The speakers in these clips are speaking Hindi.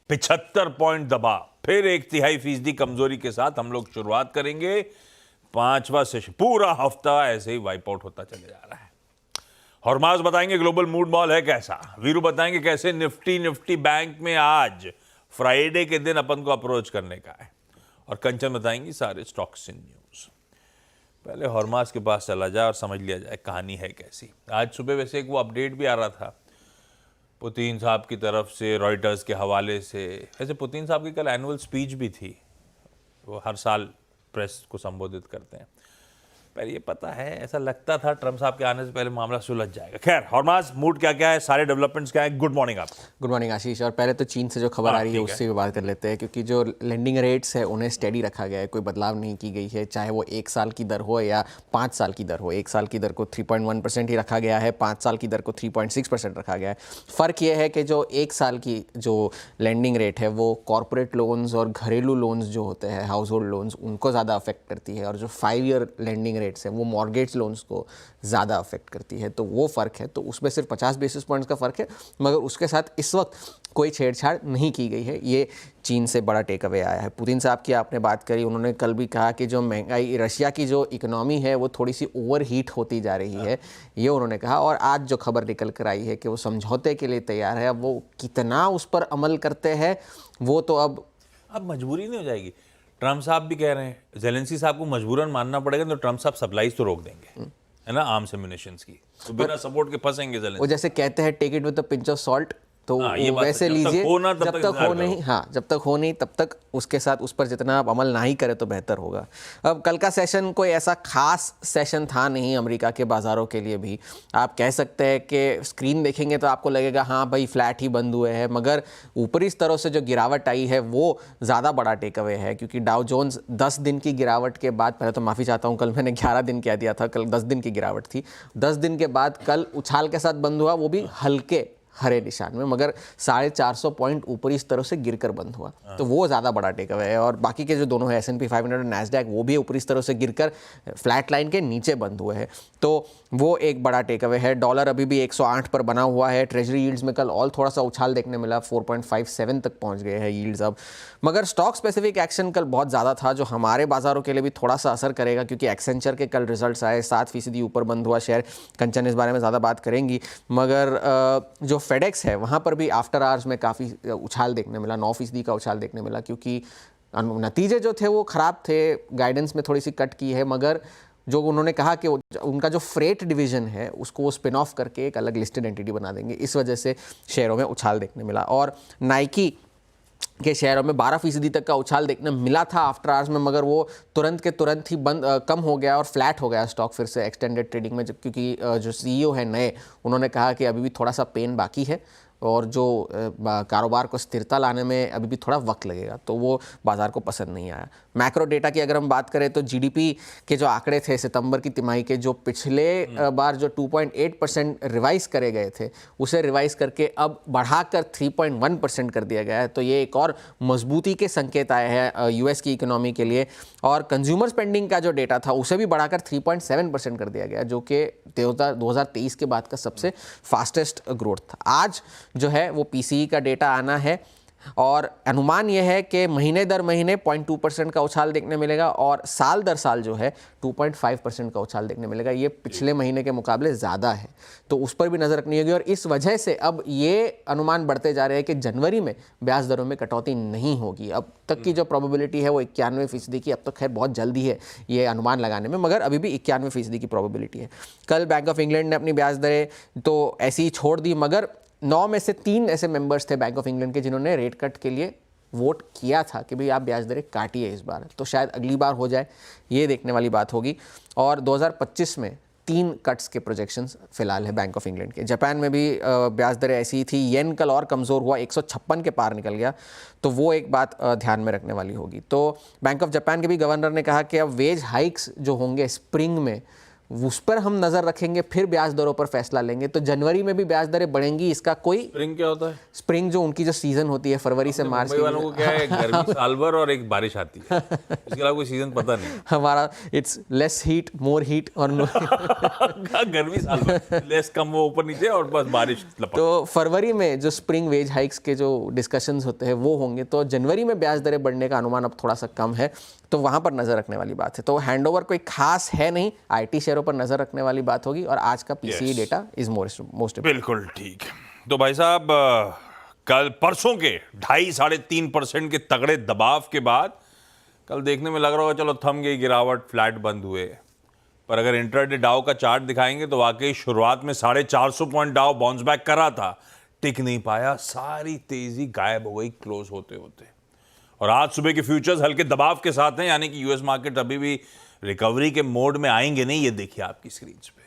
75 पॉइंट दबा, फिर 1/3% कमजोरी के साथ हम लोग शुरुआत करेंगे 5वां सेशन। पूरा हफ्ता ऐसे ही वाइप आउट होता चले जा रहा है। हरमाज बताएंगे ग्लोबल मूड मॉल है कैसा, वीरू बताएंगे कैसे निफ्टी बैंक में आज फ्राइडे के दिन अपन को अप्रोच करने का है, और कंचन बताएंगी सारे स्टॉक्स इन न्यूज। पहले हरमाज के पास चला जाए और समझ लिया जाए कहानी है कैसी। आज सुबह वैसे एक वो अपडेट भी आ रहा था पुतिन साहब की तरफ से, रॉयटर्स के हवाले से। ऐसे पुतिन साहब की कल एनुअल स्पीच भी थी, वो हर साल प्रेस को संबोधित करते हैं। पर ये पता है, ऐसा लगता था ट्रम्प साहब के आने से पहले मामला सुलझ जाएगा। खैर, हरमाज मूड क्या क्या है, सारे डेवलपमेंट क्या है? गुड मॉर्निंग आपको। गुड मॉर्निंग आशीष। और पहले तो चीन से जो खबर आ रही है उससे भी बात कर लेते हैं, क्योंकि जो लेंडिंग रेट्स है उन्हें स्टेडी रखा गया है, कोई बदलाव नहीं की गई है, चाहे वो 1 साल की दर हो या 5 साल की दर हो। 1 साल की दर को 3.1% ही रखा गया है, 5 साल की दर को 3.6% रखा गया है। फ़र्क ये है कि जो 1 साल की जो लेंडिंग रेट है वो कॉरपोरेट लोन्स और घरेलू लोन्स जो होते हैं, हाउस होल्ड लोन्स, उनको ज़्यादा अफेक्ट करती है, और जो 5 ईयर लेंडिंग रेट्स है वो मॉर्गेज लोन्स को ज़्यादा अफेक्ट करती है। तो वो फ़र्क है, तो उसमें सिर्फ 50 बेसिस पॉइंट्स का फ़र्क है, मगर उसके साथ इस वक्त कोई छेड़छाड़ नहीं की गई है। ये चीन से बड़ा टेक अवे आया है। पुतिन साहब की आपने बात करी, उन्होंने कल भी कहा कि जो महंगाई, रशिया की जो इकोनॉमी है वो थोड़ी सी ओवर हीट होती जा रही है, ये उन्होंने कहा। और आज जो खबर निकल कर आई है कि वो समझौते के लिए तैयार है, अब वो कितना उस पर अमल करते हैं वो तो अब मजबूरी नहीं हो जाएगी। ट्रम्प साहब भी कह रहे हैं ज़ेलेंस्की साहब को मजबूरन मानना पड़ेगा, तो ट्रम्प साहब सप्लाईज तो रोक देंगे, है ना, आर्म्स एम्युनिशंस की, तो बिना सपोर्ट के फंसेंगे ज़ेलेंस्की। वो जैसे कहते हैं take it with a pinch of salt, तो ये वैसे लीजिए, जब तक हो नहीं, हाँ, जब तक हो नहीं तब तक उसके साथ उस पर जितना आप अमल ना ही करें तो बेहतर होगा। अब कल का सेशन कोई ऐसा खास सेशन था नहीं अमेरिका के बाज़ारों के लिए भी। आप कह सकते हैं कि स्क्रीन देखेंगे तो आपको लगेगा हाँ भाई फ्लैट ही बंद हुए हैं, मगर ऊपरी स्तरों से जो गिरावट आई है वो ज़्यादा बड़ा टेक अवे है, क्योंकि डाउ जोन्स 10 दिन की गिरावट के बाद, पहले तो माफ़ी चाहता हूँ, कल मैंने 11 दिन कह दिया था, कल 10 दिन की गिरावट थी। 10 दिन के बाद कल उछाल के साथ बंद हुआ, वो भी हल्के हरे निशान में, मगर 450 पॉइंट ऊपरी स्तरों से गिरकर बंद हुआ, तो वो ज़्यादा बड़ा टेक अवे है। और बाकी के जो दोनों है S&P 500 और नैस्डैक, वो भी ऊपरी स्तरों से गिरकर फ्लैट लाइन के नीचे बंद हुए हैं, तो वो एक बड़ा टेक अवे है। डॉलर अभी भी 108 पर बना हुआ है। ट्रेजरी यील्ड्स में कल और थोड़ा सा उछाल देखने मिला, 4.57 तक पहुंच गए हैं यील्ड्स अब। मगर स्टॉक स्पेसिफिक एक्शन कल बहुत ज़्यादा था, जो हमारे बाज़ारों के लिए भी थोड़ा सा असर करेगा, क्योंकि एक्सेंचर के कल रिजल्ट्स आए, 7% ऊपर बंद हुआ शेयर। कंचन इस बारे में ज़्यादा बात करेंगी, मगर जो फेडेक्स है वहाँ पर भी आफ्टर आवर्स में काफ़ी उछाल देखने मिला, 9% का उछाल देखने मिला, क्योंकि नतीजे जो थे वो ख़राब थे, गाइडेंस में थोड़ी सी कट की है, मगर जो उन्होंने कहा कि उनका जो फ्रेट डिवीज़न है उसको वो स्पिन ऑफ करके एक अलग लिस्टेड एंटिटी बना देंगे, इस वजह से शेयरों में उछाल देखने मिला। और नाइकी के शेयरों में 12% तक का उछाल देखने मिला था आफ्टर आवर्स में, मगर वो तुरंत के तुरंत ही कम हो गया और फ्लैट हो गया स्टॉक फिर से एक्सटेंडेड ट्रेडिंग में, क्योंकि जो CEO है नए, उन्होंने कहा कि अभी भी थोड़ा सा पेन बाकी है और जो कारोबार को स्थिरता लाने में अभी भी थोड़ा वक्त लगेगा, तो वो बाज़ार को पसंद नहीं आया। मैक्रो डेटा की अगर हम बात करें तो GDP के जो आंकड़े थे सितंबर की तिमाही के, जो पिछले बार जो 2.8% रिवाइज करे गए थे, उसे रिवाइज करके अब बढ़ाकर 3.1% कर दिया गया है, तो ये एक और मजबूती के संकेत आए हैं US की इकोनॉमी के लिए। और कंज्यूमर स्पेंडिंग का जो डेटा था उसे भी बढ़ाकर 3.7% कर दिया गया, जो कि 2023 के बाद का सबसे फास्टेस्ट ग्रोथ था। आज जो है वो PCE का डेटा आना है, और अनुमान यह है कि महीने दर महीने 0.2% का उछाल देखने मिलेगा, और साल दर साल जो है 2.5% का उछाल देखने मिलेगा। ये पिछले महीने के मुकाबले ज़्यादा है, तो उस पर भी नज़र रखनी होगी। और इस वजह से अब ये अनुमान बढ़ते जा रहे हैं कि जनवरी में ब्याज दरों में कटौती नहीं होगी। अब तक की जो प्रोबेबिलिटी है वो 91% की, अब तो खैर बहुत जल्दी है ये अनुमान लगाने में, मगर अभी भी 91% की प्रोबेबिलिटी है। कल बैंक ऑफ इंग्लैंड ने अपनी ब्याज दरें तो ऐसी ही छोड़ दी, मगर 9 में से 3 ऐसे मेंबर्स थे बैंक ऑफ इंग्लैंड के जिन्होंने रेट कट के लिए वोट किया था कि भाई आप ब्याज दरें काटिए इस बार, तो शायद अगली बार हो जाए, ये देखने वाली बात होगी। और 2025 में 3 कट्स के प्रोजेक्शंस फिलहाल है बैंक ऑफ इंग्लैंड के। जापान में भी ब्याज दरें ऐसी ही थी। येन कल और कमज़ोर हुआ, 156 के पार निकल गया, तो वो एक बात ध्यान में रखने वाली होगी। तो बैंक ऑफ जापान के भी गवर्नर ने कहा कि अब वेज हाइक्स जो होंगे स्प्रिंग में उस पर हम नजर रखेंगे, फिर ब्याज दरों पर फैसला लेंगे। तो जनवरी में भी ब्याज दरें बढ़ेंगी, इसका कोई स्प्रिंग क्या होता है? स्प्रिंग जो उनकी जो सीजन होती है फरवरी से मार्च मुंबई वालों को क्या है, गर्मी साल भर और एक बारिश आती है, इसके अलावा कोई सीजन पता नहीं। हमारा it's less heat more heat और गर्मी साल भर, लेस कम वो ऊपर नीचे और बस बारिश लपक। तो फरवरी में जो स्प्रिंग वेज हाइक्स के जो डिस्कशंस होते हैं वो होंगे। तो जनवरी में ब्याज दरें बढ़ने का अनुमान अब थोड़ा सा कम है, तो वहां पर नजर रखने वाली बात है। तो हैंडओवर कोई खास है नहीं, आईटी शेयरों पर नजर रखने वाली बात होगी। और आज का पीसीई डेटा इज मोस्ट बिल्कुल ठीक। तो भाई साहब, कल परसों के 2.5-3.5% के तगड़े दबाव के बाद कल देखने में लग रहा होगा चलो थम गई गिरावट, फ्लैट बंद हुए। पर अगर इंट्राडे डाउ का चार्ट दिखाएंगे तो वाकई शुरुआत में 450 पॉइंट डाउ बाउंस बैक कर रहा था, टिक नहीं पाया, सारी तेजी गायब हो गई क्लोज होते होते। और आज सुबह के फ्यूचर्स हल्के दबाव के साथ हैं, यानी कि यूएस मार्केट अभी भी रिकवरी के मोड में आएंगे नहीं, ये देखिए आपकी स्क्रीन पे।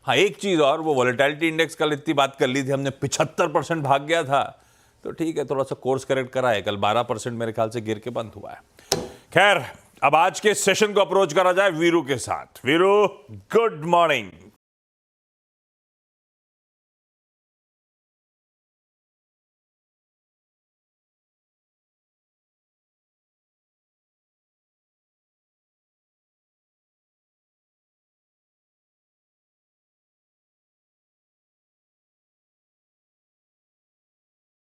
हाँ, एक चीज और, वो वॉलेटिलिटी इंडेक्स कल इतनी बात कर ली थी हमने, 75% भाग गया था, तो ठीक है थोड़ा सा कोर्स करेक्ट करा है, कल 12% मेरे ख्याल से गिर के बंद हुआ है। खैर, अब आज के सेशन को अप्रोच करा जाए वीरू के साथ। Veeru, good morning.